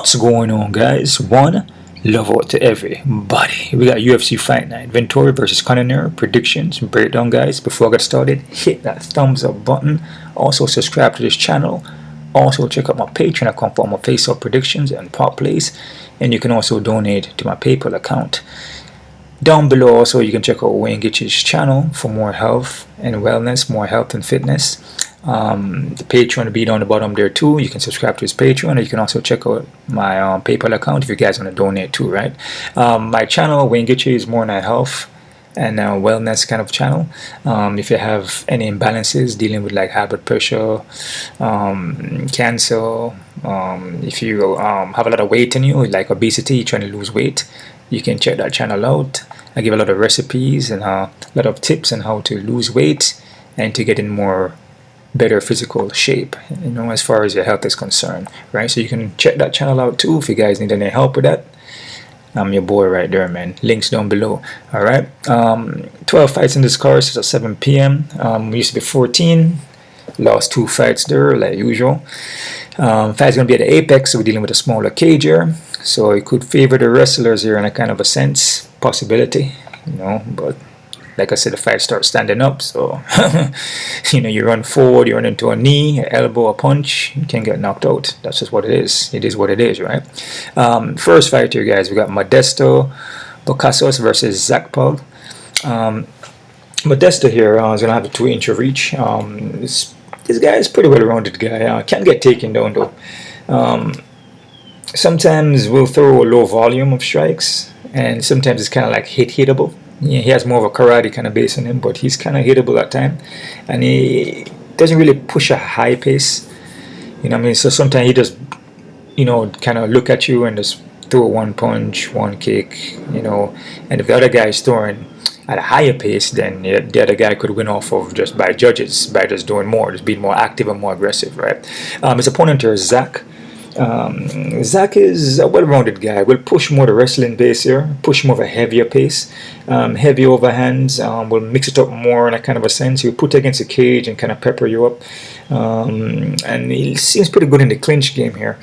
What's going on, guys? One love out to everybody. We got UFC Fight Night, Vettori versus Cannonier, predictions, breakdown, guys. Before I get started, hit that thumbs up button. Also subscribe to this channel. Also check out my Patreon account for my face-off predictions and pop plays. And you can also donate to my PayPal account. Down below also you can check out Wayne Gitch's channel for more health and wellness, more health and fitness. The Patreon will be down the bottom there too. You can subscribe to his Patreon, or you can also check out my PayPal account if you guys want to donate too, right? My channel, Wayne Gitch, is more on a health and wellness kind of channel. If you have any imbalances dealing with like high blood pressure, cancer, if you have a lot of weight in you, like obesity, trying to lose weight, you can check that channel out. I give a lot of recipes and a lot of tips on how to lose weight and to get in more better physical shape, you know, as far as your health is concerned, right? So you can check that channel out too if you guys need any help with that. I'm your boy right there, man. Links down below. All right. 12 fights in this card. It's at 7 p.m. We used to be 14. Lost 2 fights there, like usual. Fight's gonna be at the Apex, so we're dealing with a smaller cage here. So it could favor the wrestlers here in a kind of a sense, possibility, you know. But like I said, the fight starts standing up, so you know, you run forward, you run into a knee, an elbow, a punch, you can get knocked out. That's just what it is. It is what it is, right? First fight here, guys, we got Modesto Bocassos versus Zac Pauga. Modesto here is gonna have a 2-inch reach. This guy is pretty well-rounded guy. Can't get taken down though. Sometimes we'll throw a low volume of strikes, and sometimes it's kind of like hittable. Yeah, he has more of a karate kind of base on him, but he's kind of hittable at times, and he doesn't really push a high pace. You know what I mean? So sometimes he just, you know, kind of look at you and just throw one punch, one kick, you know. And if the other guy is throwing at a higher pace, then the other guy could win off of just by judges, by just doing more, just being more active and more aggressive, right? His opponent here is Zac. Zac is a well-rounded guy. Will push more the wrestling pace here, push more of a heavier pace, heavy overhands. Will mix it up more in a kind of a sense. He'll put against the cage and kind of pepper you up, and he seems pretty good in the clinch game here.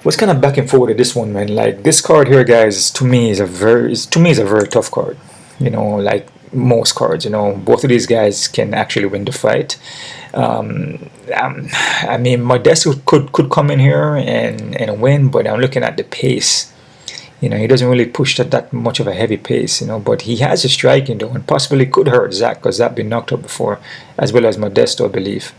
What's kind of back and forth with this one, man? Like this card here, guys, to me is a very tough card. You know, like most cards, you know, both of these guys can actually win the fight. I mean, Modesto could come in here and win, but I'm looking at the pace. You know, he doesn't really push that much of a heavy pace, you know, but he has a striking though, and possibly could hurt Zac, because Zac been knocked out before, as well as Modesto, I believe.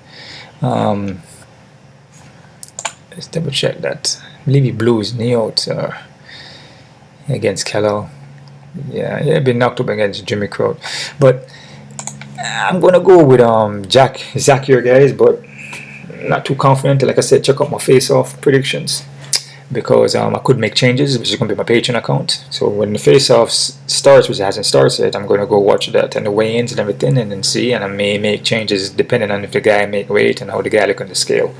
Let's double check that. I believe he blew his knee out against Kello. Yeah, he been knocked up against Jimmy Crowd, but I'm gonna go with Zac here, guys, but not too confident. Like I said, check out my face-off predictions, because I could make changes, which is gonna be my Patreon account. So when the face-off starts, which hasn't started yet, I'm gonna go watch that and the weigh-ins and everything, and then see, and I may make changes depending on if the guy make weight and how the guy look on the scale.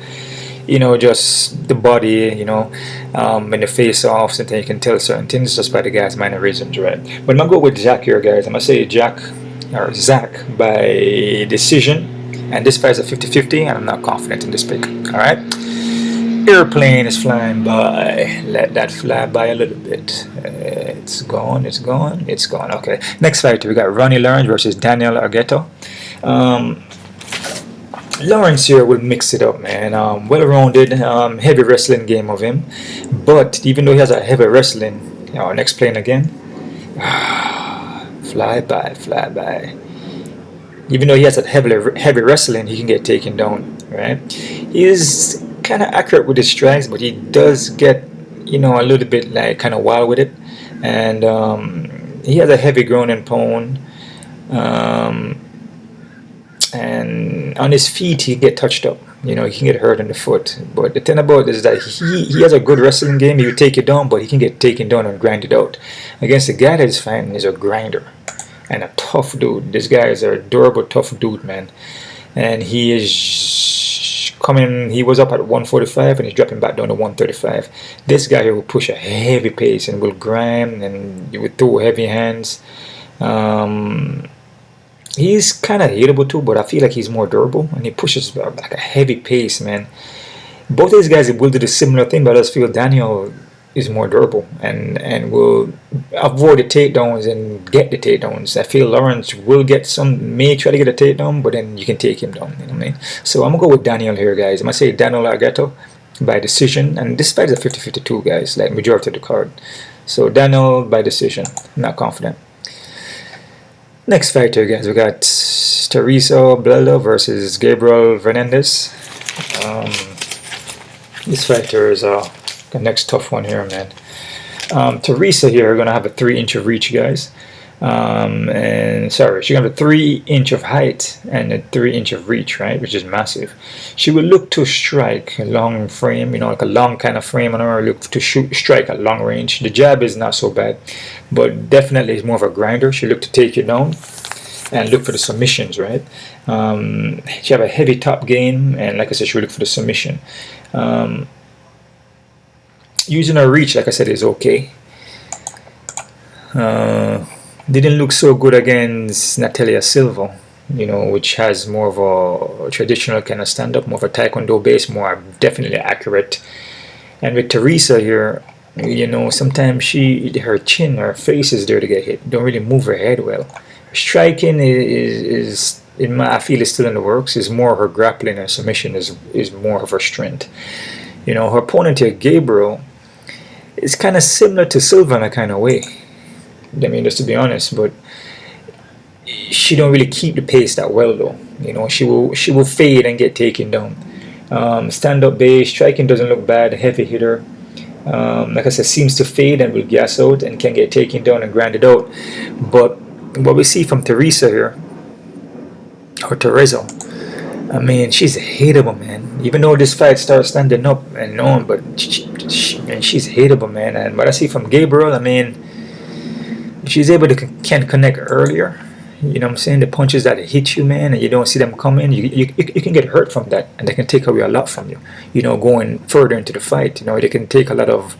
You know, just the body, you know, in the face-offs, and then you can tell certain things just by the guy's minor reasons, right? But I'm gonna go with Zac here, guys. I'm gonna say Zac by decision, and this fight's a 50-50, and I'm not confident in this pick. All right, airplane is flying by. Let that fly by a little bit. It's gone. Okay, next fight we got Ronnie Lawrence versus Daniel Argueta. Lawrence here will mix it up, man. Well-rounded, heavy wrestling game of him, but even though he has a heavy wrestling, next plane again. Fly by. Even though he has that heavy wrestling, he can get taken down, right? He is kind of accurate with his strikes, but he does get, you know, a little bit like kind of wild with it, and he has a heavy groin and pound. And on his feet, he get touched up. You know, he can get hurt in the foot. But the thing about it is that he has a good wrestling game. He will take you down, but he can get taken down and grind it out. Against the guy that is fighting is a grinder and a tough dude. This guy is a durable, tough dude, man. And he is coming. He was up at 145 and he's dropping back down to 135. This guy will push a heavy pace and will grind, and you would throw heavy hands. He's kind of hittable too, but I feel like he's more durable, and he pushes like a heavy pace, man. Both of these guys will do the similar thing, but I just feel Daniel is more durable and will avoid the takedowns and get the takedowns. I feel Lawrence will get some, may try to get a takedown, but then you can take him down. You know what I mean? So I'm gonna go with Daniel here, guys. I'm gonna say Daniel Argueta by decision, and this fight is a 50-52, guys, like majority of the card. So Daniel by decision. I'm not confident. Next fight here, guys, we got Teresa Bleda versus Gabriella Fernandes. This fighter is the next tough one here, man. Teresa here are gonna have a 3-inch of reach, guys. And sorry, she's gonna have a 3-inch of height and a 3-inch of reach, right? Which is massive. She will look to strike a long frame, you know, like a long kind of frame on her. Look to strike at long range. The jab is not so bad, but definitely is more of a grinder. She look to take you down and look for the submissions, right? She have a heavy top game, and like I said, she will look for the submission. Using her reach, like I said, is okay. Didn't look so good against Natalia Silva, you know, which has more of a traditional kind of stand-up, more of a taekwondo base, more definitely accurate. And with Teresa here, you know, sometimes her chin, her face is there to get hit. Don't really move her head well. Striking is I feel is still in the works. Is more her grappling and submission is more of her strength. You know, her opponent here, Gabriel, is kind of similar to Silva in a kind of way. I mean, just to be honest, but she don't really keep the pace that well, though. You know, she will fade and get taken down. Stand-up base, striking doesn't look bad. Heavy hitter, like I said, seems to fade and will gas out and can get taken down and grinded out. But what we see from Teresa here, or Teresa, I mean, she's hateable, man. Even though this fight starts standing up and on, but she's hateable, man. And what I see from Gabriel, I mean, she's able to can connect earlier. You know what I'm saying? The punches that hit you, man, and you don't see them coming, you can get hurt from that, and they can take away a lot from you. You know, going further into the fight, you know, they can take a lot of,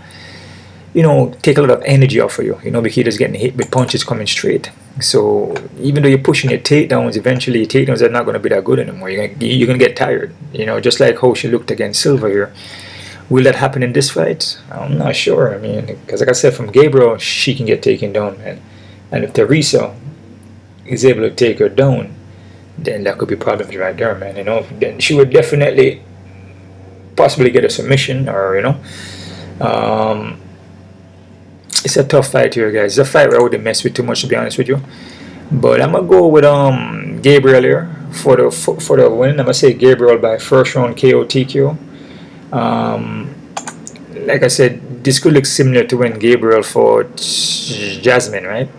you know, take a lot of energy off of you. You know, because you're just getting hit with punches coming straight. So even though you're pushing your takedowns, eventually your takedowns are not going to be that good anymore. You're gonna get tired. You know, just like how she looked against Silva here. Will that happen in this fight? I'm not sure. I mean, because like I said, from Gabriel, she can get taken down, man. And if Teresa is able to take her down, then that could be problems right there, man. You know, then she would definitely possibly get a submission, or you know, it's a tough fight here, guys. It's a fight where I wouldn't mess with too much, to be honest with you. But I'm gonna go with Gabriel here for the win. I'm gonna say Gabriel by first round KO TKO. Like I said, this could look similar to when Gabriel fought Jasmine, right?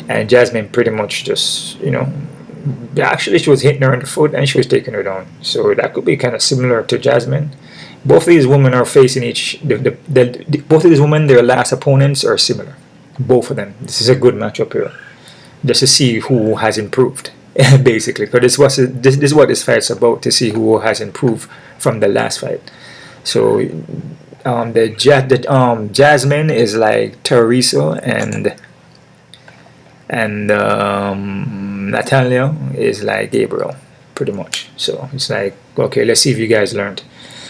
And Jasmine pretty much just, you know, actually she was hitting her in the foot and she was taking her down. So that could be kind of similar to Jasmine. Both of these women are facing both of these women, their last opponents are similar. Both of them. This is a good matchup here, just to see who has improved, basically. Because this is what this fight's about, to see who has improved from the last fight. So Jasmine is like Teresa, and Natalia is like Gabriel, pretty much. So it's like, okay, let's see if you guys learned.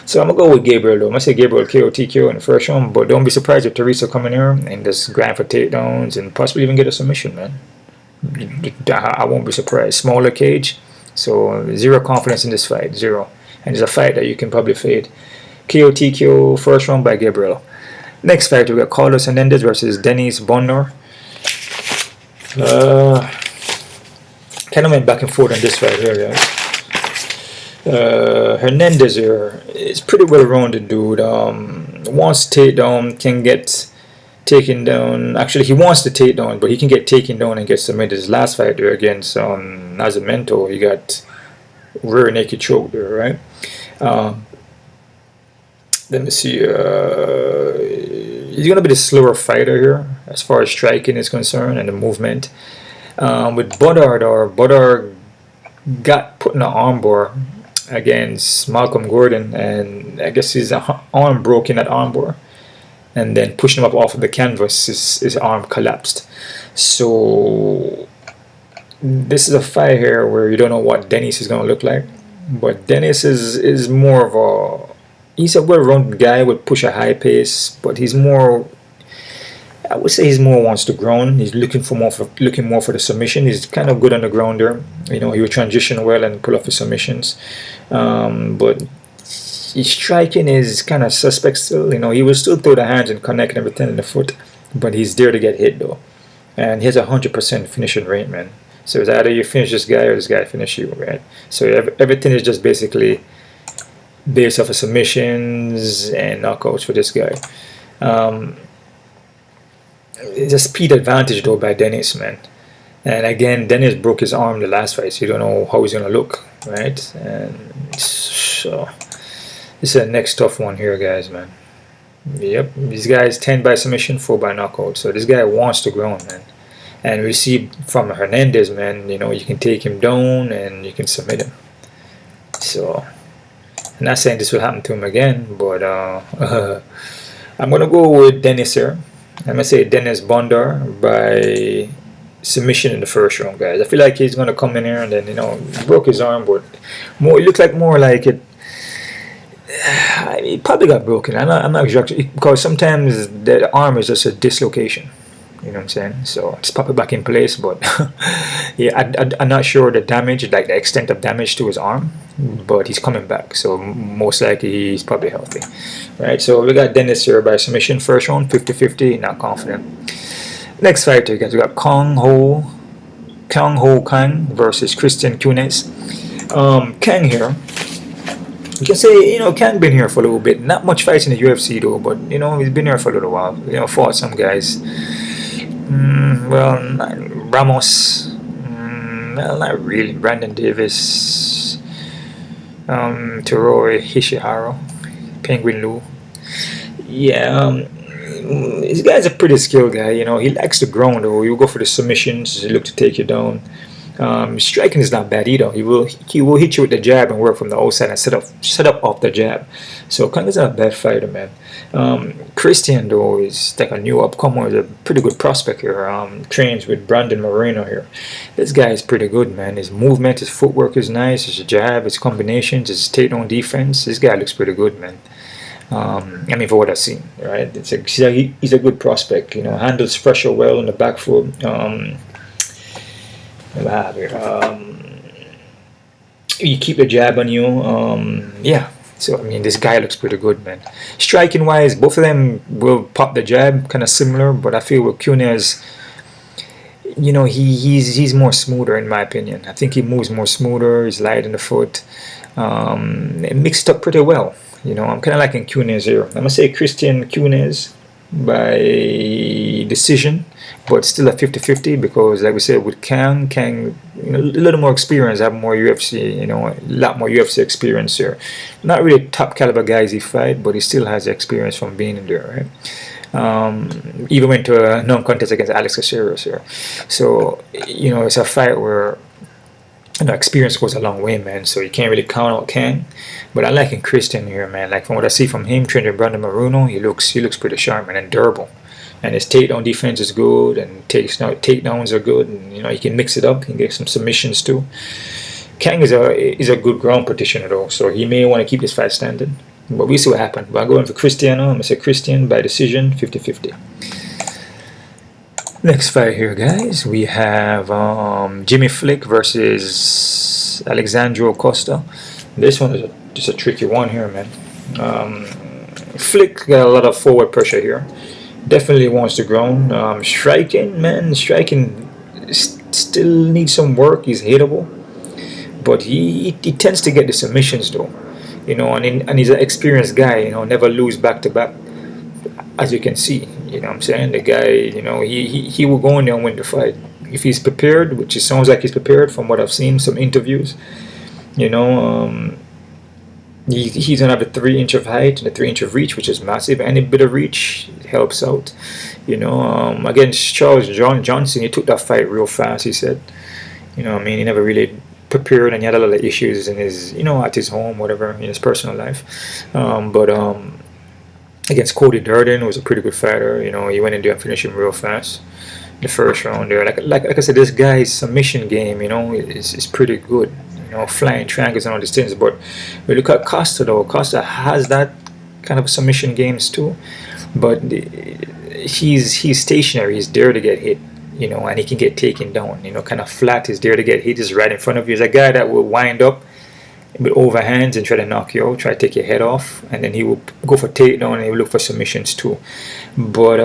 So I'm gonna go with Gabriel though. I'm gonna say Gabriel KO TKO in the first round, but don't be surprised if Teresa come in here and just grind for takedowns and possibly even get a submission, man. I won't be surprised. Smaller cage, so zero confidence in this fight, zero. And it's a fight that you can probably fade. KO TKO first round by Gabriel. Next fight we got Carlos Hernandez versus Dennis Bondar. Kind of went back and forth on this fight here, guys. Hernandez here is pretty well rounded dude. Wants to take down, can get taken down. Actually, he wants to take down, but he can get taken down and get submitted. His last fight there against Nascimento, he got rear naked choke there, right? Let me see. He's gonna be the slower fighter here as far as striking is concerned and the movement. With Bondar got put in an armbar against Malcolm Gordon, and I guess his arm broke in that armbar, and then pushing him up off of the canvas, his arm collapsed. So this is a fight here where you don't know what Dennis is going to look like, but Dennis is more of he's a well-rounded guy, would push a high pace, but he's more, I would say he's more wants to ground. He's looking more for the submission. He's kind of good on the grounder. You know, he would transition well and pull off his submissions. But his striking is kind of suspect still. You know, he will still throw the hands and connect and everything in the foot, but he's there to get hit though. And he has 100% finishing rate, man. So it's either you finish this guy or this guy finish you, right? So everything is just basically based off of submissions and knockouts for this guy. It's a speed advantage though by Dennis, man. And again, Dennis broke his arm the last fight, so you don't know how he's gonna look, right? And so this is the next tough one here, guys, man. Yep, this guy is 10 by submission, 4 by knockout. So this guy wants to ground, man. And we see from Hernandez, man, you know, you can take him down and you can submit him. So I'm not saying this will happen to him again, but I'm gonna go with Dennis here. I'm gonna say Dennis Bondar by submission in the first round, guys. I feel like he's gonna come in here and then, you know, he broke his arm, but more it looks like more like it. He probably got broken. I'm not sure, because sometimes the arm is just a dislocation. You know what I'm saying? So just pop it back in place. But yeah, I'm not sure the damage, like the extent of damage to his arm, but he's coming back. So most likely he's probably healthy, right? So we got Dennis here by submission first round, 50-50. Not confident. Next fighter, guys, we got Kang Ho Kang versus Cristian Quiñónez. Kang here. You can say, you know, Kang been here for a little bit. Not much fights in the UFC though, but you know, he's been here for a little while. You know, fought some guys. Well, Ramos. Well, not really. Brandon Davis. Teruo Ishihara. Penguin Lou. Yeah, this guy's a pretty skilled guy. You know, he likes the ground though. He'll go for the submissions. He look to take you down. Striking is not bad either. He will hit you with the jab and work from the outside and set up off the jab. So Kang is not a bad fighter, man. Cristian though is like a new upcomer. He's a pretty good prospect here. Trains with Brandon Moreno here. This guy is pretty good, man. His movement, his footwork is nice. His jab, his combinations, his takedown defense. This guy looks pretty good, man. I mean, for what I've seen, right? He's a good prospect. You know, handles pressure well on the back foot. You keep the jab on you. Yeah, so I mean, this guy looks pretty good, man. Striking wise, both of them will pop the jab, kind of similar, but I feel with Quiñónez, you know, he's more smoother in my opinion. I think he moves more smoother. He's light in the foot. It mixed up pretty well. You know, I'm kind of liking Quiñónez here. I'm gonna say Cristian Quiñónez by decision, but still a 50-50 because, like we said, with Kang, you know, a little more experience, have more UFC, you know, a lot more UFC experience here. Not really top caliber guys he fight, but he still has experience from being in there, right? Even went to a non-contest against Alex Caceres here. So, you know, it's a fight where, you know, experience goes a long way, man. So you can't really count out Kang. But I like Cristian here, man. Like from what I see from him, training with Brandon Moreno, he looks pretty sharp, man, and durable. And his takedown defense is good, and takedowns are good, and you know, he can mix it up. He can get some submissions too. Kang is a good ground practitioner though, so he may want to keep this fight standing. But we'll see what happens. But I'm going for Cristiano. I'm gonna say Cristian by decision, 50-50. Next fight here, guys, we have Jimmy Flick versus Alexandro Costa. This one is just a tricky one here, man. Flick got a lot of forward pressure here. Definitely wants to ground. Striking, man, still needs some work. He's hittable, but he tends to get the submissions though. You know, and he's an experienced guy. You know, never lose back to back, as you can see. You know what I'm saying? The guy, you know, he will go in there and win the fight if he's prepared, which it sounds like he's prepared from what I've seen some interviews. You know, he's gonna have a 3-inch of height and a 3-inch of reach, which is massive. Any bit of reach helps out. You know, against Charles Johnson, he took that fight real fast. He said, you know, I mean, he never really prepared, and he had a lot of issues in his, you know, at his home, whatever, in his personal life. But against Cody Durden, was a pretty good fighter. You know, he went in there and finished him real fast. The first round there, like I said, this guy's submission game, you know, is pretty good. You know, flying triangles and all these things. But we look at Costa though. Costa has that kind of submission games too, but he's stationary. He's there to get hit, you know, and he can get taken down, you know, kind of flat. He's there to get hit. He's right in front of you. He's a guy that will wind up with overhands and try to knock you out, try to take your head off, and then he will go for takedown and he will look for submissions too. But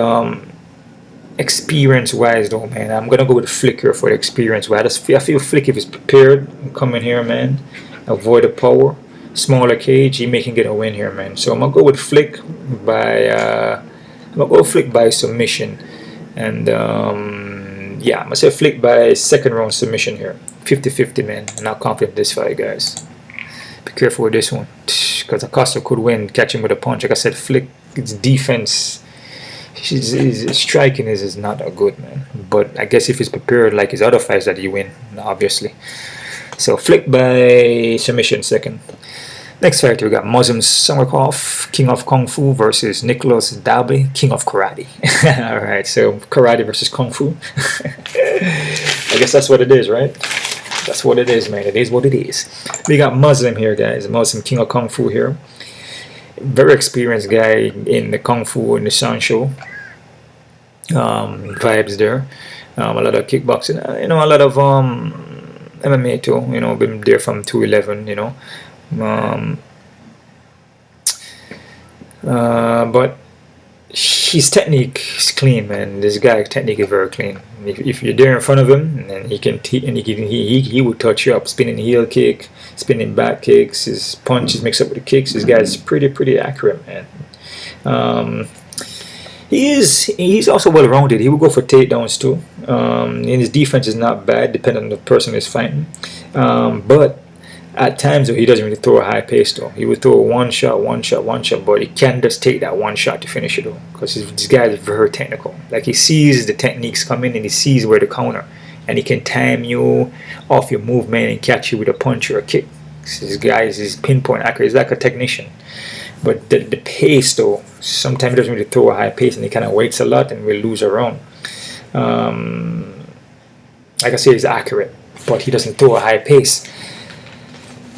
experience wise though, man, I'm gonna go with Flick here for the experience wise. I feel Flick, if he's prepared, come in here, man, avoid the power, smaller cage, he may can get a win here, man. So I'm gonna go with Flick by submission, and yeah, I'm gonna say Flick by second round submission here. 50-50, man. I'm not confident in this fight, guys. Be careful with this one, because Acosta could win, catch him with a punch. Like I said, Flick, his defense, his striking is not that good, man. But I guess if he's prepared like his other fights, that he win, obviously. So Flick by submission second. Next fight, we got Muslim Samarkov, King of Kung Fu, versus Nicolas Dalby, King of Karate. Alright, so Karate versus Kung Fu. I guess that's what it is, right? That's what it is, man. It is what it is. We got Muslim here, guys. Muslim, King of Kung Fu here. Very experienced guy in the Kung Fu in the Sound Show. Vibes there. A lot of kickboxing, you know, a lot of MMA too, you know, been there from 211, you know. But his technique is clean, man. This guy's technique is very clean. If you're there in front of him, and he will touch you up, spinning heel kick, spinning back kicks, his punches mixed up with the kicks. This guy's pretty accurate, man. He's also well rounded. He will go for takedowns too. And his defense is not bad, depending on the person he's fighting. But at times, though, he doesn't really throw a high pace, though. He would throw one shot, but he can't just take that one shot to finish it, though, because this guy is very technical. Like, he sees the techniques coming and he sees where to counter, and he can time you off your movement and catch you with a punch or a kick. This guy is pinpoint accurate. He's like a technician. But the pace, though, sometimes he doesn't really throw a high pace, and he kind of waits a lot and will lose a round. Like I say, he's accurate, but he doesn't throw a high pace.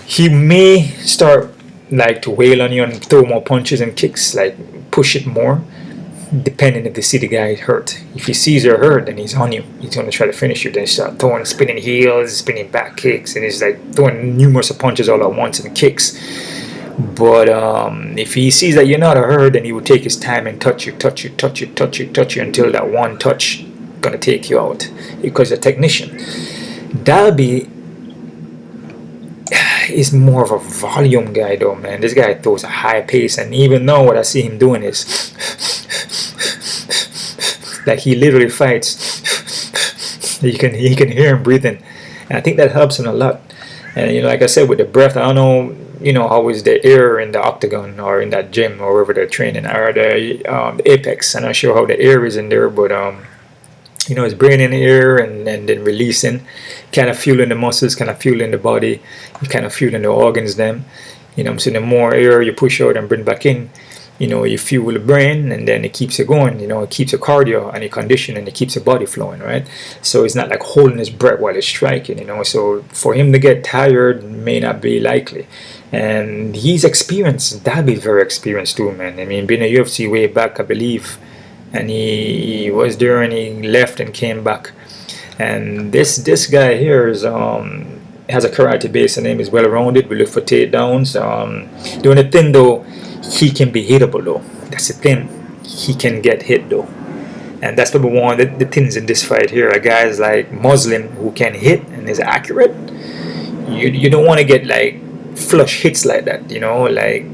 He may start like to wail on you and throw more punches and kicks, like push it more, depending if they see the guy hurt. If he sees you're hurt, then he's on you. He's going to try to finish you. Then he start throwing, spinning heels, spinning back kicks, and he's like throwing numerous punches all at once and kicks. But if he sees that you're not hurt, then he will take his time and touch you until that one touch gonna take you out, because you're a technician. Dalby is more of a volume guy, though, man. This guy throws a high pace, and even now what I see him doing is like he literally fights. You can hear him breathing, and I think that helps him a lot. And you know, like I said, with the breath, I don't know, you know, how is the air in the octagon or in that gym or wherever they're training, or the Apex. I'm not sure how the air is in there, but you know, it's bringing in the air and then releasing, kind of fueling the muscles, kind of fueling the body, kind of fueling the organs them. You know, so the more air you push out and bring back in, you know, you fuel the brain, and then it keeps you going. You know, it keeps your cardio and your condition, and it keeps your body flowing, right? So it's not like holding his breath while it's striking, you know. So for him to get tired may not be likely. And he's experienced. Dalby's very experienced too, man. I mean, been a UFC way back, I believe. And he was there and he left and came back. And this guy here is has a karate base. The name is well rounded. We look for takedowns. The only thing though, he can be hittable though. That's the thing. He can get hit though. And that's probably one of the things in this fight here. A guys like Muslim who can hit and is accurate. You don't want to get like flush hits like that, you know, like,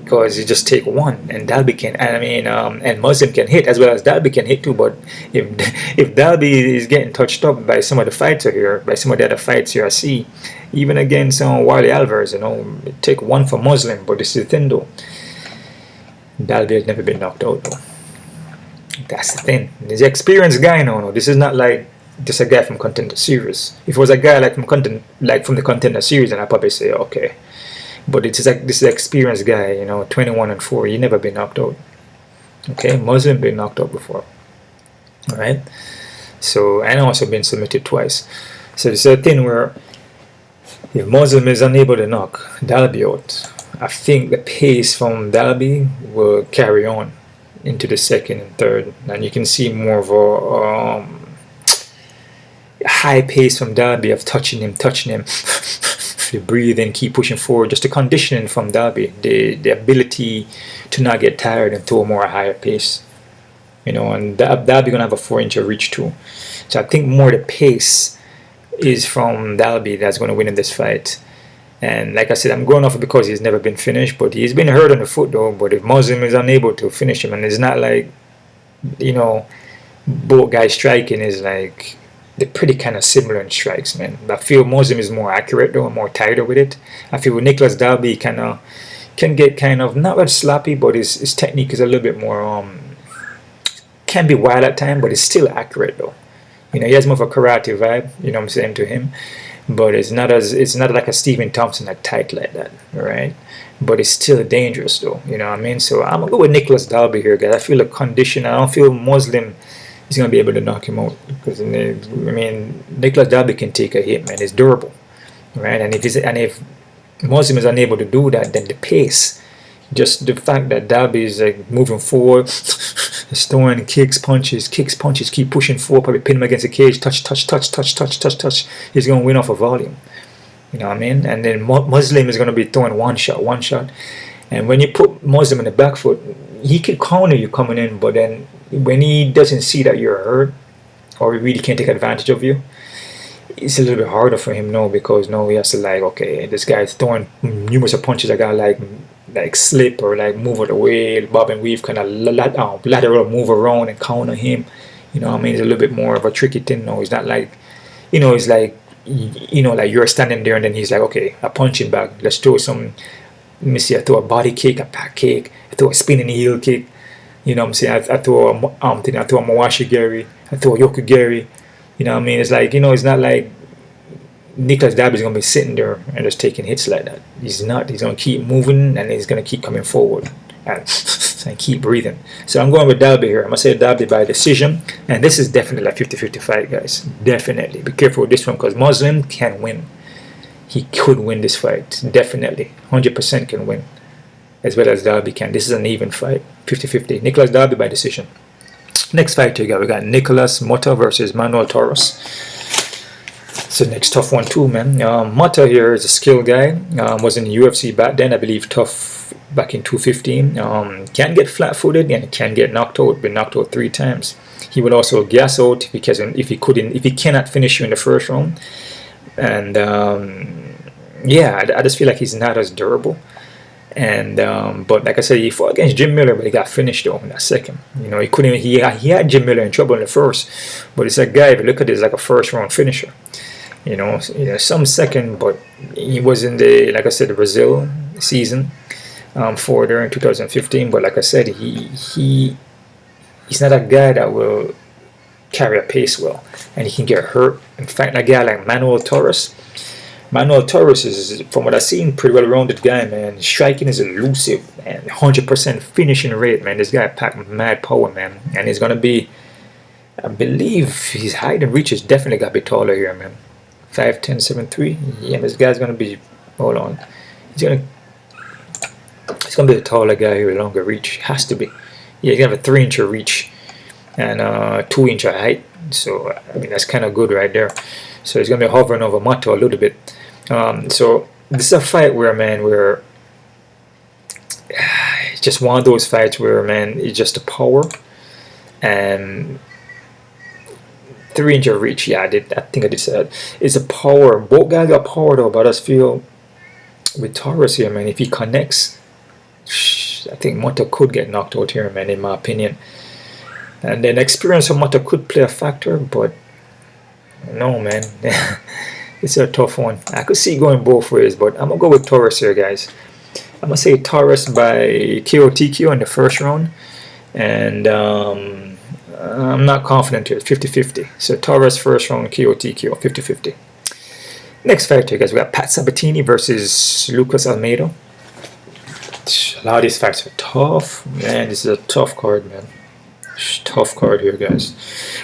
because you just take one, and Dalby can, and Muslim can hit as well as Dalby can hit too. But if Dalby is getting touched up by some of the fights here, by some of the other fights here I see, even against Wiley Alvarez, you know, take one for Muslim. But this is the thing though, Dalby has never been knocked out though. That's the thing. He's an experienced guy now. No, this is not like just a guy from Contender Series. If it was a guy like from the Contender Series, then I'd probably say okay. But it's like this experienced guy, you know, 21-4. He never been knocked out. Okay, Muslim been knocked out before. All right. So and also been submitted twice. So it's a thing where if Muslim is unable to knock Dalby out, I think the pace from Dalby will carry on into the second and third, and you can see more of a high pace from Dalby of touching him, you breathe in, keep pushing forward. Just the conditioning from Dalby, the ability to not get tired and throw more higher pace, you know. And Dalby gonna have a 4-inch reach too, so I think more the pace is from Dalby that's gonna win in this fight. And like I said, I'm going off it because he's never been finished, but he's been hurt on the foot though. But if Muslim is unable to finish him, and it's not like, you know, both guys striking is like, they're pretty kind of similar in strikes, man. I feel Muslim is more accurate though, more tighter with it. I feel with Nicolas Dalby kind of can get kind of not that sloppy, but his technique is a little bit more can be wild at times, but it's still accurate though. You know, he has more of a karate vibe, you know what I'm saying, to him. But it's not like a Stephen Thompson that tight like that, right? But it's still dangerous though, you know what I mean? So I'm gonna go with Nicolas Dalby here, guys. I feel the condition. I don't feel Muslim is gonna be able to knock him out, because I mean, Nicolas Dalby can take a hit, man. It's durable, right? And if Muslim is unable to do that, then the pace, just the fact that Dalby is like moving forward, is throwing kicks, punches, keep pushing forward, probably pin him against the cage, touch. He's going to win off a volume. You know what I mean? And then Muslim is going to be throwing one shot. And when you put Muslim in the back foot, he could counter you coming in, but then when he doesn't see that you're hurt, or he really can't take advantage of you, it's a little bit harder for him now, because now he has to like, okay, this guy's throwing numerous punches. I got like slip or like move out of the way, bob and weave, kind of lateral move around and counter him. You know what I mean? It's a little bit more of a tricky thing now. It's not like, you know, it's like, you know, like you're standing there and then he's like, okay, I punch him back. Let's throw some, let me see, I throw a body kick, a back kick, I throw a spinning heel kick. You know what I'm saying? I throw a Mawashi Gary, I throw a Yoku Gary. You know what I mean? It's like, you know, it's not like Nicolas Dalby is going to be sitting there and just taking hits like that. He's not. He's going to keep moving, and he's going to keep coming forward and keep breathing. So I'm going with Dalby here. I'm going to say Dalby by decision. And this is definitely a 50-50 fight, guys. Definitely. Be careful with this one, because Muslim can win. He could win this fight. Definitely. 100% can win. As well as Dalby can. This is an even fight. 50-50. Nicolas Dalby by decision. Next fight here, we got Nicolas Motta versus Manuel Torres. It's the next tough one too, man. Motta here is a skilled guy. Was in the UFC back then, I believe, tough back in 215. Can get flat-footed and can get knocked out. Been knocked out 3 times. He will also gas out if he cannot finish you in the first round. And yeah, I just feel like he's not as durable. And but like I said, he fought against Jim Miller, but he got finished though in that second. You know, he couldn't. He had Jim Miller in trouble in the first, but it's a guy. If you look at it, like a first-round finisher. You know, some second, but he was in the, like I said, the Brazil season for there in 2015. But like I said, he's not a guy that will carry a pace well, and he can get hurt. In fact, a guy like Manuel Torres is, from what I've seen, pretty well-rounded guy, man. Striking is elusive, man. 100% finishing rate, man. This guy packed mad power, man. And he's gonna be, I believe, his height and reach is definitely gotta be taller here, man. 5'10", 7'3". Yeah, this guy's gonna be. Hold on, he's gonna be a taller guy here with longer reach. Has to be. Yeah, he's gonna have a 3-inch reach and 2-inch height. So I mean, that's kind of good right there. So he's gonna be hovering over Motta a little bit. So this is a fight where it's just one of those fights where, man, it's just the power and 3-inch reach. Yeah, I think I did say that. It's a power. Both guys got power though, but I just feel with Torres here, man, if he connects, I think Motta could get knocked out here, man, in my opinion. And then experience of Motta could play a factor, but no, man. It's a tough one. I could see it going both ways, but I'm gonna go with Torres here, guys. I'm gonna say Torres by KO/TKO in the first round, and I'm not confident here. 50-50. So Torres first round, KO/TKO, 50-50. Next fight here, guys, we got Pat Sabatini versus Lucas Almeida. A lot of these fights are tough, man. This is a tough card, man. tough card here, guys.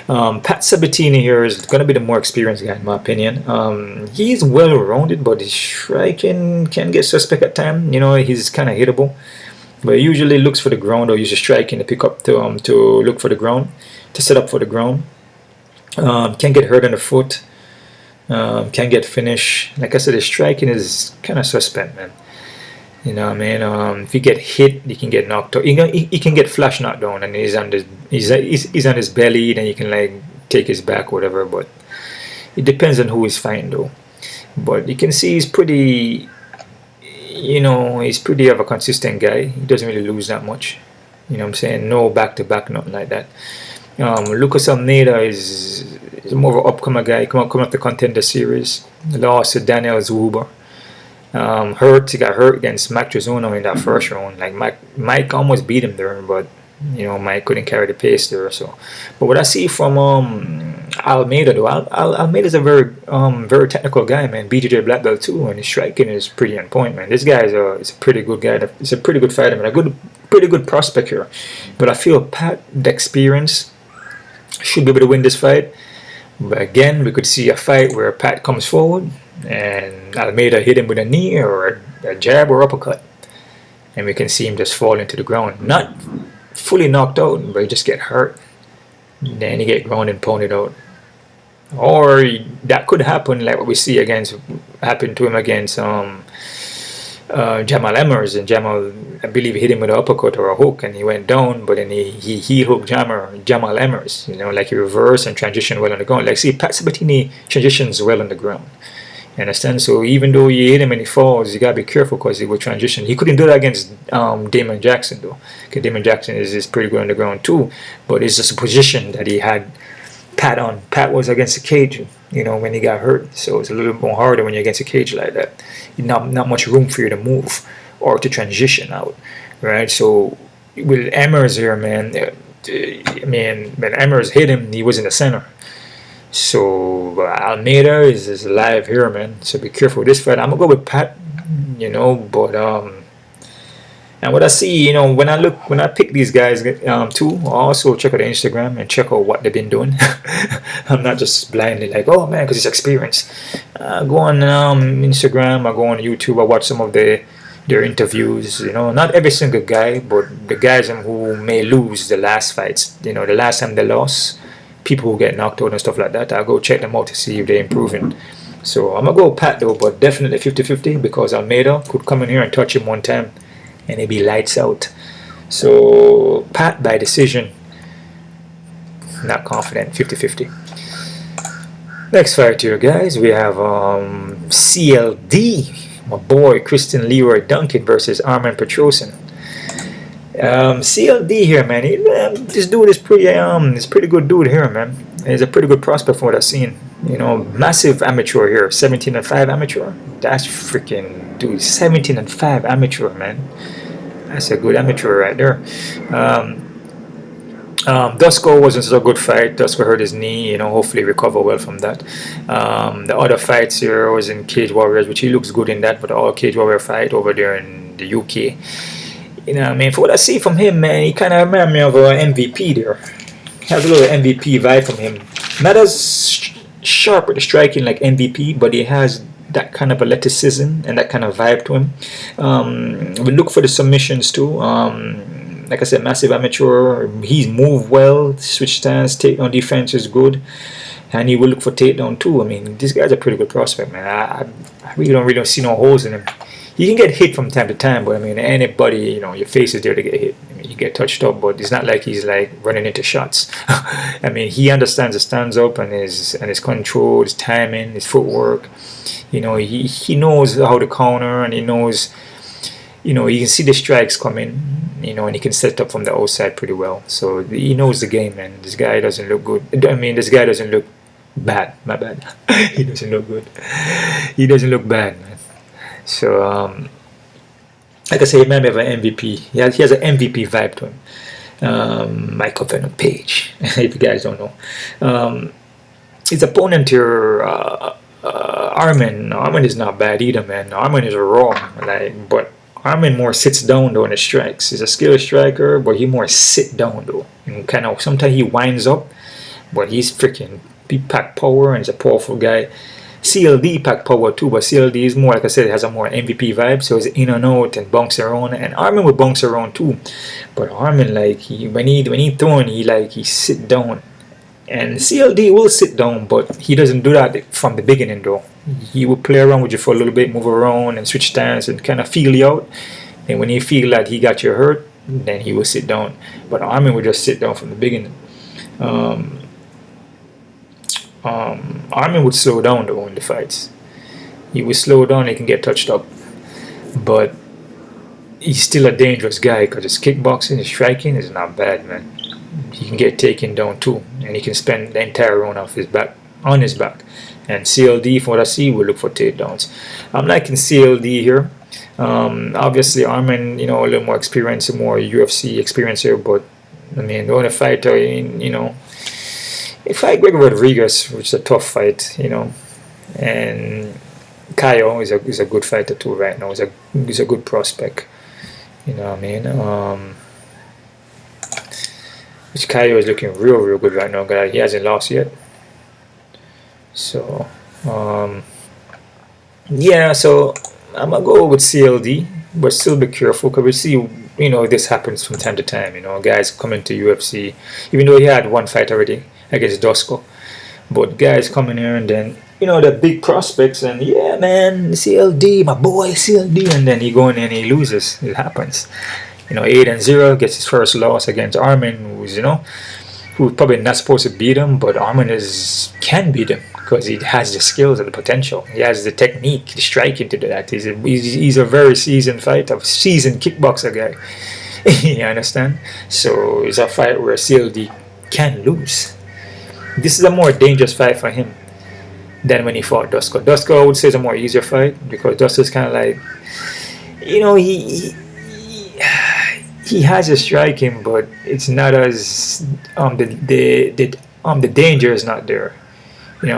Pat Sabatini here is going to be the more experienced guy, in my opinion. He's well-rounded, but his striking can get suspect at times. You know, he's kind of hittable. But he usually looks for the ground or uses striking to pick up to look for the ground, to set up for the ground. Can get hurt on the foot. Can get finished. Like I said, his striking is kind of suspect, man. You know what I mean? If he get hit, he can get knocked out. He can get flash knocked down, and he's on his belly. Then you can like take his back, whatever. But it depends on who he's fighting, though. But you can see he's pretty. You know, he's pretty of a consistent guy. He doesn't really lose that much. You know what I'm saying? No back-to-back, nothing like that. Lucas Almeida is more of an upcomer guy. Come up the Contender Series. Lost to Daniel Zuber. He got hurt against Mike Trizano in that first round. Like Mike almost beat him there, but you know, Mike couldn't carry the pace there. So, but what I see from Almeida, though, Almeida's a very technical guy, man. BJJ black belt too, and his striking is pretty on point, man. This guy is a pretty good guy. He's a pretty good fighter, man. Pretty good prospect here. But I feel Pat, the experience, should be able to win this fight. But again, we could see a fight where Pat comes forward and Almeida hit him with a knee or a jab or uppercut, and we can see him just fall into the ground. Not fully knocked out, but he just get hurt. Then he get ground and pounded out. Or that could happen, like what we see happened to him against Jamal Emmers, and Jamal, I believe, hit him with an uppercut or a hook, and he went down. But then he hooked Jamal Emmers. You know, like he reversed and transitioned well on the ground. Like, see, Pat Sabatini transitions well on the ground. You understand? So even though you hit him and he falls, you gotta be careful because he will transition. He couldn't do that against Damon Jackson, though. Because Damon Jackson is pretty good on the ground too. But it's just a position that he had Pat on. Pat was against the cage, you know, when he got hurt. So it's a little bit more harder when you're against a cage like that. Not much room for you to move or to transition out, right? So with Emmers here, man, I mean, when Emmers hit him, he was in the center. So Almeida is live here, man. So be careful with this fight. I'm gonna go with Pat, you know. But and what I see, you know, when I pick these guys too, I also check out the Instagram and check out what they've been doing. I'm not just blindly like, oh man, because it's experience. Go on Instagram, I go on YouTube, I watch some of their interviews. You know, not every single guy, but the guys who may lose the last fights. You know, the last time they lost. People who get knocked out and stuff like that, I'll go check them out to see if they're improving. So I'm going to go Pat, though, but definitely 50-50 because Almeida could come in here and touch him one time and it'd be lights out. So Pat by decision. Not confident, 50-50. Next fight here, guys, we have CLD, my boy Christian Leroy Duncan versus Arman Petrosyan. CLD here, man. This dude is pretty good dude here, man. He's a pretty good prospect from what I've seen. You know, massive amateur here, 17-5 amateur. That's freaking dude, 17-5 amateur, man. That's a good amateur right there. Dusko wasn't such a good fight. Dusko hurt his knee. You know, hopefully recover well from that. The other fights here was in Cage Warriors, which he looks good in that, but all Cage Warrior fight over there in the UK. You know what I mean? For what I see from him, man, he kind of reminds me of an MVP there. He has a little MVP vibe from him. Not as sharp with the striking like MVP, but he has that kind of athleticism and that kind of vibe to him. We look for the submissions too. Like I said, massive amateur. He's moved well, switch stance, takedown defense is good. And he will look for takedown too. I mean, this guy's a pretty good prospect, man. I really don't see no holes in him. He can get hit from time to time, but I mean, anybody, you know, your face is there to get hit. I mean, you get touched up, but it's not like he's like running into shots. I mean, he understands the stands up and his control, his timing, his footwork. You know, he knows how to counter, and he knows, you know, he can see the strikes coming, you know, and he can set up from the outside pretty well. So he knows the game, man. This guy doesn't look good. I mean, this guy doesn't look bad. My bad. He doesn't look good. He doesn't look bad, man. So, like I say, he might have an MVP. He has an MVP vibe to him. Michael Venom Page, if you guys don't know. His opponent here, Arman is not bad either, man. Arman is raw, like, but Arman more sits down though in the strikes. He's a skilled striker, but he more sit down though. And kind of sometimes he winds up, but he's freaking he pack power and he's a powerful guy. CLD pack power too, but CLD is more, like I said, it has a more MVP vibe, so he's in and out and bounce around. And Arman would bounce around too, but Arman, like, when he throwing, he sit down. And CLD will sit down, but he doesn't do that from the beginning though. He will play around with you for a little bit, move around and switch stance and kind of feel you out. And when he feel that he got you hurt, then he will sit down. But Arman would just sit down from the beginning. Arman would slow down though in the fights. He would slow down, he can get touched up. But he's still a dangerous guy because his kickboxing, his striking is not bad, man. He can get taken down too, and he can spend the entire round on his back. And CLD, from what I see, will look for takedowns. I'm liking CLD here. Obviously, Arman, a little more experience, more UFC experience here, but I mean, the only fighter, if fight Greg Rodriguez, which is a tough fight, and KO is a good fighter too right now. He's a good prospect, you know what I mean. Which KO is looking real good right now. He hasn't lost yet. So, yeah, so I'm going to go with CLD, but still be careful because we see, this happens from time to time. Guys coming to UFC, even though he had one fight already against Dusko. But guys coming here and then, the big prospects and, yeah, man, CLD, my boy, CLD. And then he go in and he loses. It happens. 8-0, gets his first loss against Arman, who's probably not supposed to beat him, but Arman can beat him because he has the skills and the potential. He has the technique, the striking to do that. He's a very seasoned fighter, seasoned kickboxer guy. You understand? So it's a fight where CLD can lose. This is a more dangerous fight for him than when he fought Dusko. Dusko, I would say, is a more easier fight because Dusko's kind of like, he has a striking, but it's not as the danger is not there.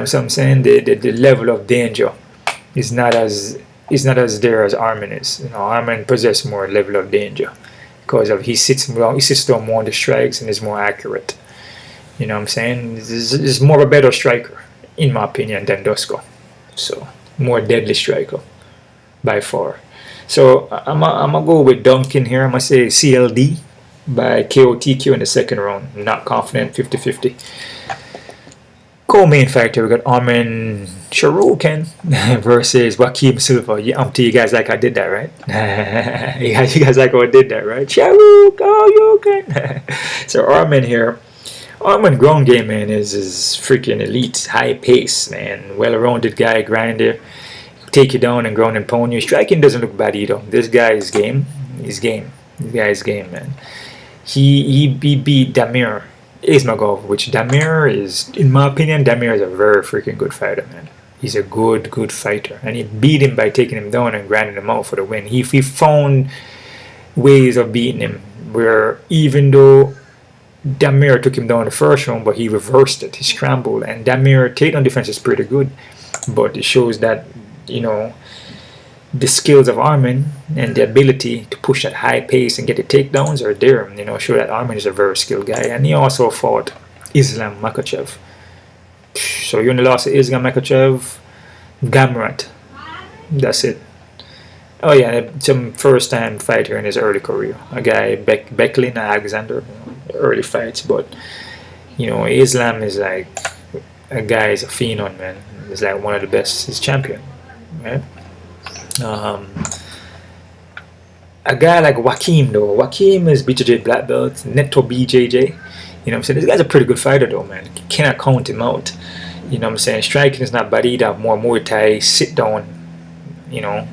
So I'm saying the level of danger is not as there as Arman is. Arman possesses more level of danger because of he sits down more on the strikes and is more accurate. You know what I'm saying? He's more of a better striker, in my opinion, than Dusko. So more deadly striker by far. So I'm gonna go with Duncan here. I'm gonna say CLD by KOTQ in the second round. I'm not confident, 50-50. Co-main fight here, we got Arman Tsarukyan versus Joaquim Silva. Yeah, I'm to you guys like I did that, right? you guys like how I did that, right? Tsarukyan. So Arman here. Arman ground game, man, is freaking elite. High pace, man. Well-rounded guy, grinder. Take you down and ground and pound you. Striking doesn't look bad either. This guy is game. He's game. This guy is game, man. He beat Damir Ismagov, which Damir is, in my opinion, Damir is a very freaking good fighter, man. He's a good fighter. And he beat him by taking him down and grinding him out for the win. He found ways of beating him where even though Damir took him down the first round, but he reversed it. He scrambled. And Damir takedown defense is pretty good. But it shows that, the skills of Arman and the ability to push at high pace and get the takedowns are there. Show that Arman is a very skilled guy. And he also fought Islam Makhachev. So you only lost to Islam Makhachev, Gamrot. That's it. Oh yeah, some first time fighter in his early career. A guy, Becklin Alexander, early fights. But, Islam is like, a guy is a phenom, man. He's like one of the best. He's champion. Right? A guy like Joaquim though. Joaquim is BJJ black belt, Neto BJJ. You know what I'm saying? This guy's a pretty good fighter though, man. You cannot count him out. You know what I'm saying? Striking is not bad either. More Muay Thai, sit down.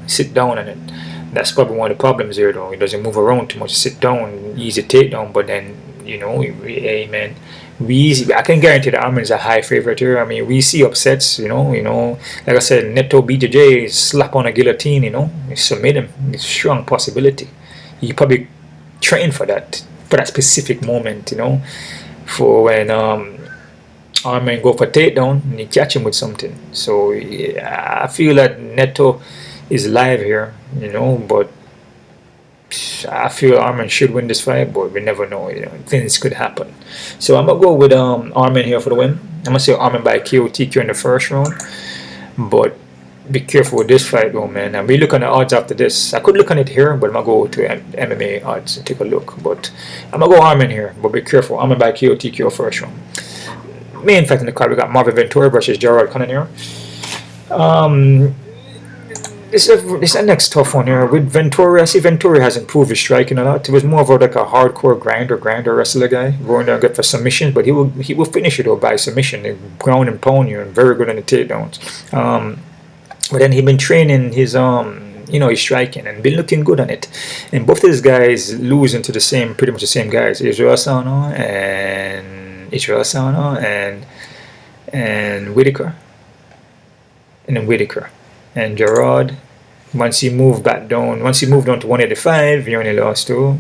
Sit down on it. That's probably one of the problems here though. He doesn't move around too much. Sit down, easy takedown, but then, hey man. I can guarantee that Arman is a high favorite here. I mean, we see upsets, like I said, Neto BJJ slap on a guillotine, submit him. It's a strong possibility. You probably train for that specific moment, for when Arman go for takedown and you catch him with something. So yeah, I feel that Neto is live here, but I feel Arman should win this fight, but we never know. Things could happen. So I'm gonna go with Arman here for the win. I'm gonna say Arman by KO TQ in the first round, but be careful with this fight though, man. And we look on the odds after this. I could look on it here, but I'm gonna go to MMA odds and take a look. But I'm gonna go Arman here, but be careful. Arman by KO TQ first round. Main fight in the card, we got Marvin Vettori versus Cannonier. This is the next tough one here. With Vettori, I see Vettori has improved his striking a lot. He was more of like a hardcore grinder wrestler guy, going there good for submissions, but he will finish it though by submission, ground and pound you, and very good on the takedowns. But then he's been training his his striking and been looking good on it. And both of these guys losing to pretty much the same guys, Israel Sano and Whitaker. And then Whitaker. And Gerard, once he moved down to 185, he only lost to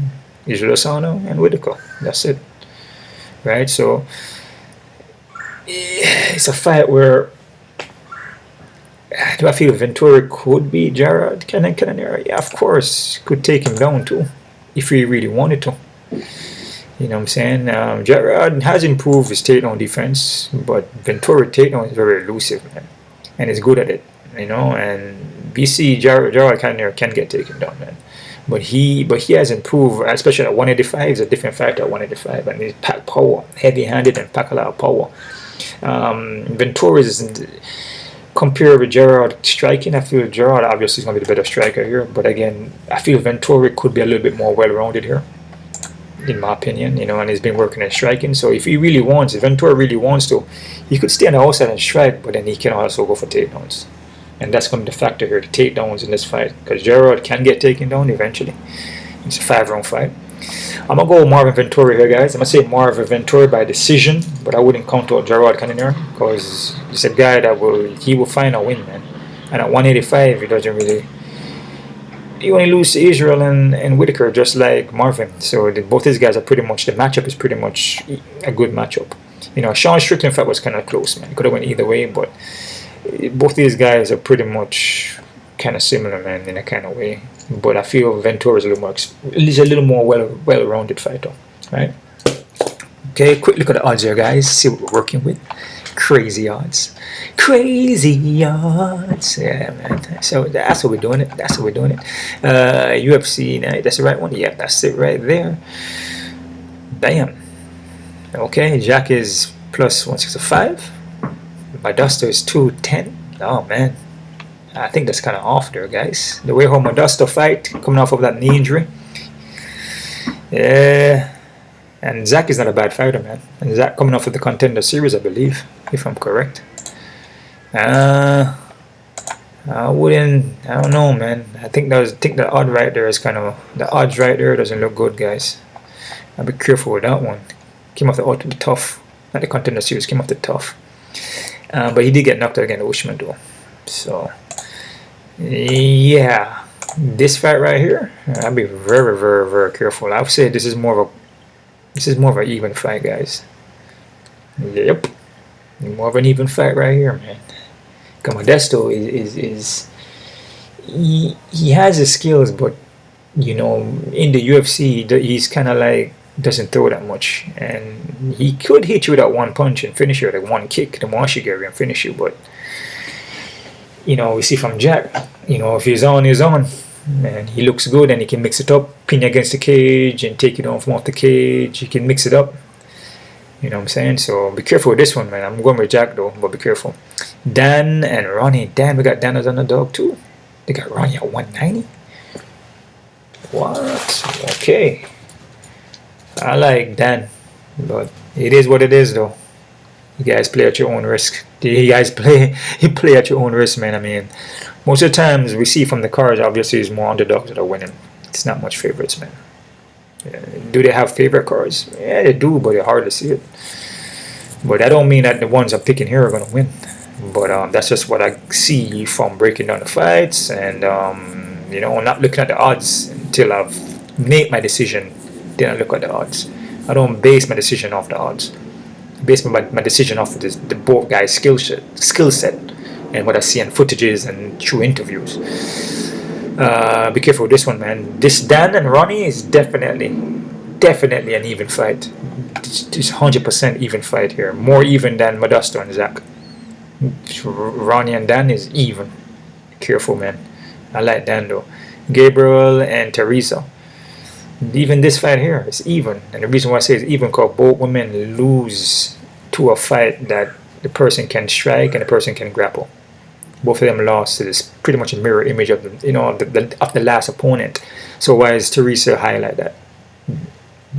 Israel Sano and Whitaker. That's it. Right? So it's a fight where do I feel Vettori could beat Gerard Cannonier? Yeah, of course. Could take him down too, if he really wanted to. You know what I'm saying? Gerard has improved his takedown defense, but Vettori takedown is very elusive, man. And he's good at it. And we see Gerard Cannonier can get taken down, man. But he has improved, especially at 185. He's a different fighter at 185, and he's packed power, heavy-handed, and pack a lot of power. Vettori is compared with Gerard striking. I feel Gerard obviously is going to be the better striker here, but again, I feel Vettori could be a little bit more well-rounded here, in my opinion. And he's been working at striking. So if Vettori really wants to, he could stay on the outside and strike, but then he can also go for takedowns. And that's going to be the factor here, the takedowns in this fight, because Gerard can get taken down eventually. It's a 5-round fight. I'm going to go Marvin Vettori here, guys. I'm going to say Marvin Vettori by decision, but I wouldn't count out Gerard Cannonier, because he's a guy that will find a win, man. And at 185, he only lose to Israel and Whitaker, just like Marvin. So both these guys are the matchup is pretty much a good matchup. Sean Strickland fight was kind of close, man. It could have went either way, but both these guys are pretty much kind of similar, man, in a kind of way. But I feel Vettori is a little more well-rounded fighter, right? Okay, quick look at the odds here, guys. See what we're working with. Crazy odds. Yeah, man. So that's what we're doing it. UFC, that's the right one. Yeah, that's it right there. Bam. Okay, Jack is plus 165. My Duster is 210. Oh man, I think that's kind of off there, guys. The way how my Duster fight, coming off of that knee injury. Yeah, and Zach is not a bad fighter, man. And Zach coming off of the Contender Series, I believe, if I'm correct. I don't know, man. I think the odd right there is the odds right there doesn't look good, guys. I'll be careful with that one. Came off the tough, not the Contender Series, came off the tough. But he did get knocked out against Usman though. So yeah, this fight right here, I'll be very, very, very careful. I would say this is more of an even fight, guys. Yep, more of an even fight right here, man. Modesto he has the skills, but in the UFC he's kind of like doesn't throw that much, and he could hit you with that one punch and finish you with one kick, the Moshigiri, and finish you. But we see from Jack, if he's on, and he looks good and he can mix it up, pin against the cage and take it on from off the cage. He can mix it up. You know what I'm saying? So be careful with this one, man. I'm going with Jack though, but be careful. Dan and Ronnie. Dan, we got Dan as underdog too. They got Ronnie at 190. What? Okay. I like Dan, but it is what it is though. You guys play at your own risk. You play at your own risk, man. I mean, most of the times we see from the cards, obviously, it's more underdogs that are winning. It's not much favorites, man. Do they have favorite cards? Yeah, they do, but it's hard to see it. But that don't mean that the ones I'm picking here are going to win. But that's just what I see from breaking down the fights and, not looking at the odds until I've made my decision. Then I look at the odds. I don't base my decision off the odds. I base my decision off of the both guys' skill set and what I see in footages and through interviews. Be careful with this one, man. This Dan and Ronnie is definitely an even fight. It's 100% even fight here. More even than Modesto and Zac. Ronnie and Dan is even. Careful, man. I like Dan though. Gabriel and Teresa. Even this fight here is even. And the reason why I say it's even because both women lose to a fight that the person can strike and the person can grapple. Both of them lost. It's pretty much a mirror image of the, you know, of the last opponent. So why is Teresa highlight that?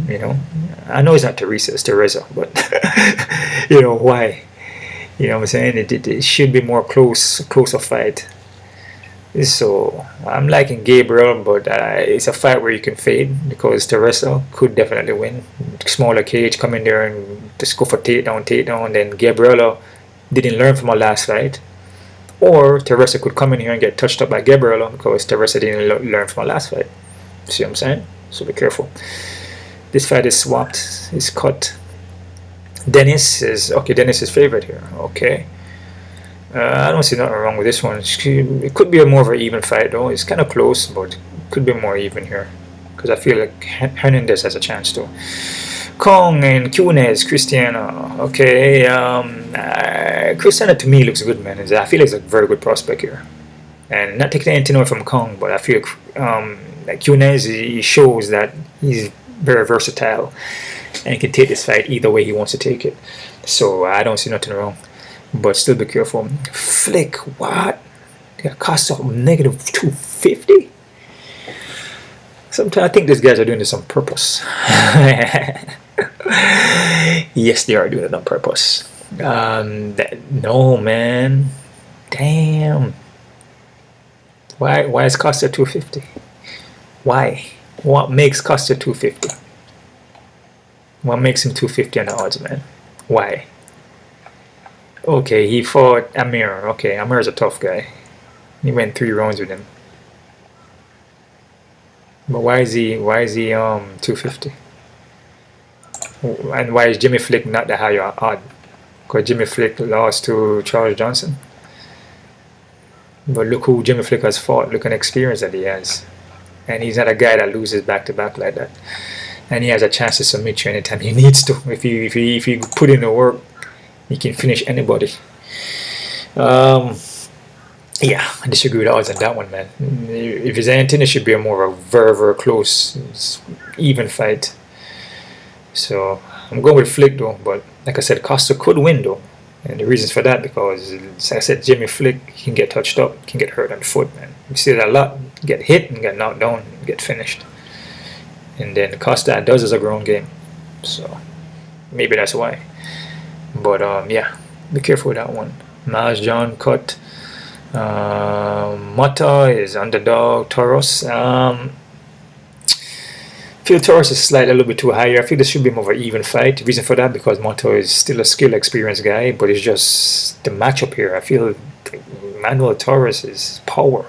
You know, I know it's not Teresa, it's Teresa, but you know why? You know what I'm saying? It should be more closer fight. So I'm liking Gabriel, but it's a fight where you can fade because Teresa could definitely win. Smaller cage, come in there and just go for takedown. Then Gabriela didn't learn from her last fight. Or Teresa could come in here and get touched up by Gabriela because Teresa didn't learn from her last fight. See what I'm saying? So be careful. This fight is swapped. It's cut. Dennis is favorite here. Okay. I don't see nothing wrong with this one. It could be more of an even fight though. It's kind of close, but it could be more even here because I feel like Hernandez has a chance too. Kong and Quiñónez, Cristiano. Okay, Cristiano to me looks good, man. I feel like he's a very good prospect here. And not taking anything away from Kong, but I feel like Quiñónez, he shows that he's very versatile and he can take this fight either way he wants to take it. So I don't see nothing wrong. But still be careful. Flick, what? It cost a negative 250? Sometimes I think these guys are doing this on purpose. Yes, they are doing it on purpose. No, man. Damn. Why is Costa 250? Why? What makes Costa 250? What makes him 250 on the odds, man? Why? Okay, he fought Amir. Okay, Amir's a tough guy. He went 3 rounds with him. But why is he 250? And why is Jimmy Flick not the higher odd? Because Jimmy Flick lost to Charles Johnson. But look who Jimmy Flick has fought. Look at the experience that he has. And he's not a guy that loses back to back like that. And he has a chance to submit you anytime he needs to. If he put in the work, he can finish anybody. Yeah, I disagree with the odds on that one, man. If it's anything, it should be a more of a very, very close, even fight. So I'm going with Flick though, but like I said, Costa could win though. And the reasons for that because, like I said, Jimmy Flick can get touched up, can get hurt on the foot, man. You see that a lot, get hit and get knocked down, and get finished. And then Costa does as a grown game, so maybe that's why. But yeah, be careful with that one. Miles John cut. Mata is underdog. Toros. Feel Torres is slightly a little bit too high here. I feel this should be more of an even fight. The reason for that because Moto is still a skill experienced guy, but it's just the matchup here. I feel Manuel Torres is power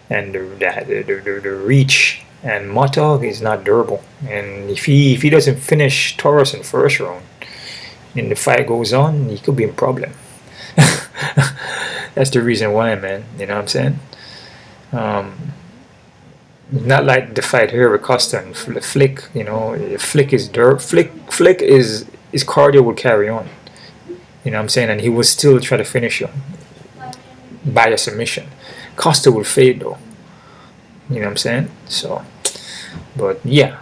and the reach, and Moto is not durable. And if he doesn't finish Torres in first round, and the fight goes on, he could be in problem. That's the reason why, man. You know what I'm saying? Not like the fight here with Costa and Flick. You know, Flick is dirt. Flick is his cardio will carry on. You know what I'm saying? And he will still try to finish you by a submission. Costa will fade though. You know what I'm saying? So, but yeah,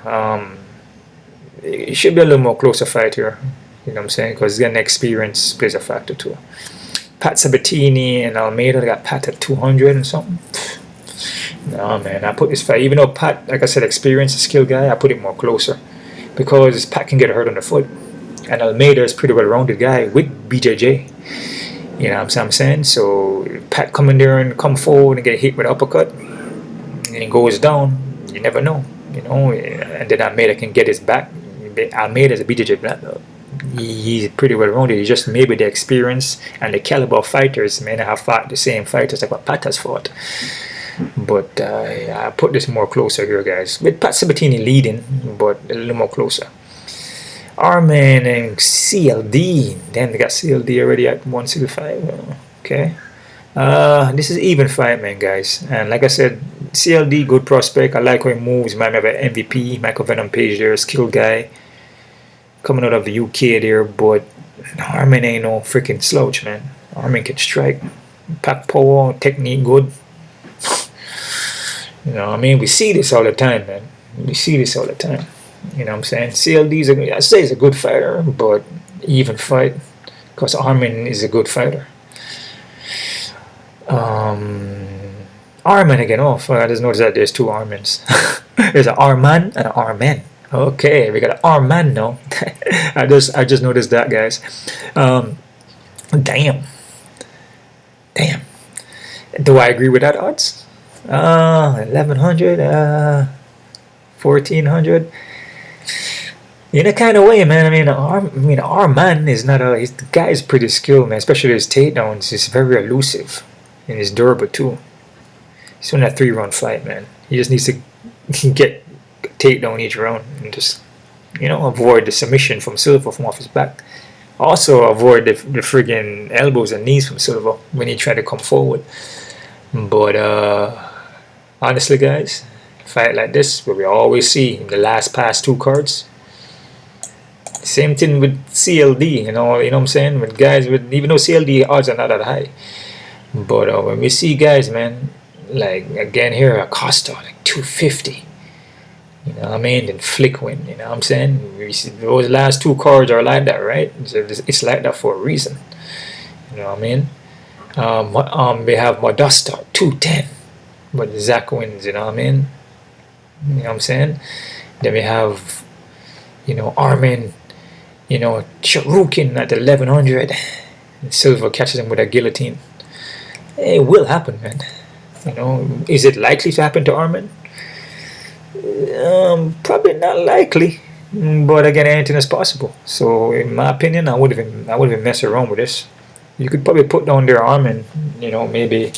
it should be a little more closer fight here. You know what I'm saying? Because again, experience plays a factor too. Pat Sabatini and Almeida, they got Pat at 200 and something. No, man, I put this fight, even though Pat, like I said, experienced, a skill guy, I put it more closer. Because Pat can get hurt on the foot. And Almeida is a pretty well-rounded guy with BJJ. You know what I'm saying? So, Pat come in there and come forward and get hit with an uppercut. And he goes down. You never know. You know, and then Almeida can get his back. Almeida is a BJJ black belt. He's pretty well rounded. He's just maybe the experience and the caliber of fighters may not have fought the same fighters like what Pat has fought. But I put this more closer here, guys. With Pat Sabatini leading, but a little more closer. Arman and CLD. Then they got CLD already at 165. Okay. This is even fight, man, guys. And like I said, CLD, good prospect. I like how he moves. Might have an MVP, Michael Venom Page there, skilled guy. Coming out of the UK there, but Arman ain't no freaking slouch, man. Arman can strike. Pack power, technique good. You know what I mean? We see this all the time, man. We see this all the time. You know what I'm saying? CLD's I say he's a good fighter, but even fight. Because Arman is a good fighter. Arman again. Oh, I just noticed that there's two Armans. There's an Arman and an Arman. Okay, we got an Arman now. I just noticed that, guys. Damn. Do I agree with that odds? 1100, 1400. In a kind of way, man. I mean, Arman is not a. The guy is pretty skilled, man. Especially his takedowns. He's very elusive, and he's durable too. He's winning a 3-round fight, man. He just needs to get takedown each round and just, avoid the submission from Silva from off his back. Also avoid the friggin' elbows and knees from Silva when he tried to come forward. But honestly, guys, fight like this, where we always see in the last past 2 cards. Same thing with CLD, you know what I'm saying? With guys with, even though CLD odds are not that high, but when we see guys, man, like again here, Acosta, like 250. You know what I mean? Then Flick win, you know what I'm saying? We see those last 2 cards are like that, right? It's like that for a reason. You know what I mean? We have Modesta, 210. But Zac wins, you know what I mean? You know what I'm saying? Then we have, Arman, Tsarukyan at 1100. And Silva catches him with a guillotine. It will happen, man. Is it likely to happen to Arman? Probably not likely, but again, anything is possible. So, in my opinion, I wouldn't even mess around with this. You could probably put down their Arman, maybe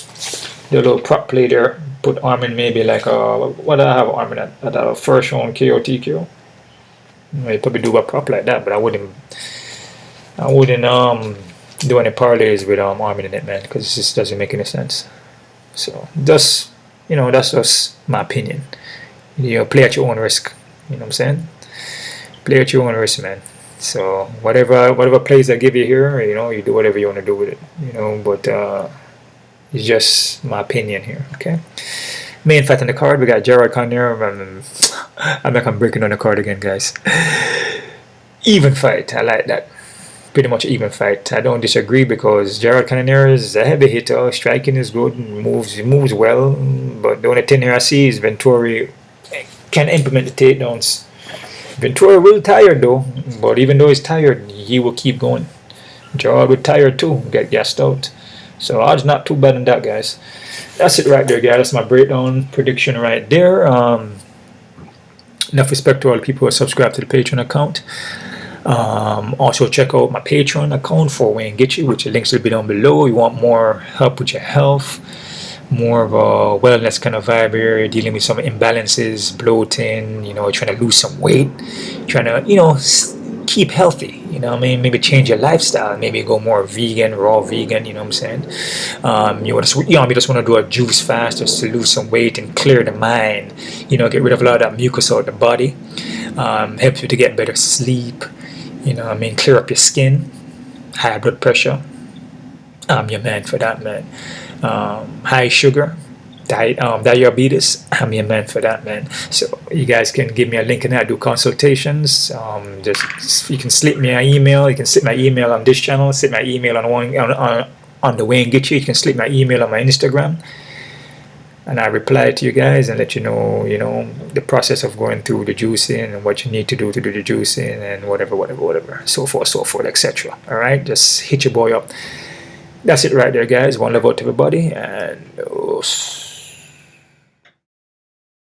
the little prop play there. Put Arman maybe like what do I have Arman at a first round KO TKO. You probably do a prop like that, but I wouldn't do any parlays with Arman in it, man, because it just doesn't make any sense. So that's just my opinion. Play at your own risk. You know what I'm saying? Play at your own risk, man. So whatever plays I give you here, you do whatever you want to do with it. But it's just my opinion here. Okay. Main fight on the card, we got Gerald Cannonier. I'm like I'm breaking on the card again, guys. Even fight. I like that. Pretty much even fight. I don't disagree because Gerald Cannonier is a heavy hitter. Striking is good. He moves well. But the only thing here I see is Vettori can implement the takedowns. Vettori will tired though, but even though he's tired, he will keep going. Gerald will tired too, get gassed out. So odds not too bad on that, guys. That's it right there, guys. That's my breakdown prediction right there. Enough respect to all the people who are subscribed to the Patreon account. Also check out my Patreon account for Wayne Gitchy, which the links will be down below. You want more help with your health, more of a wellness kind of vibe here, you're dealing with some imbalances, bloating, trying to lose some weight, trying to, keep healthy, maybe change your lifestyle, maybe go more vegan, raw vegan, you know what I'm saying? You just want to do a juice fast just to lose some weight and clear the mind, get rid of a lot of that mucus out of the body, helps you to get better sleep, clear up your skin, high blood pressure. I'm your man for that, man. High sugar, diabetes, I'm your man for that, man. So you guys can give me a link in there. I do consultations. You can slip me an email. You can slip my email on this channel, slip my email on the Wayne Gitchy. You can slip my email on my Instagram, and I reply to you guys and let you know, the process of going through the juicing and what you need to do to do the juicing and whatever, so forth, etc. All right, just hit your boy up. That's it right there, guys. One love out to everybody, and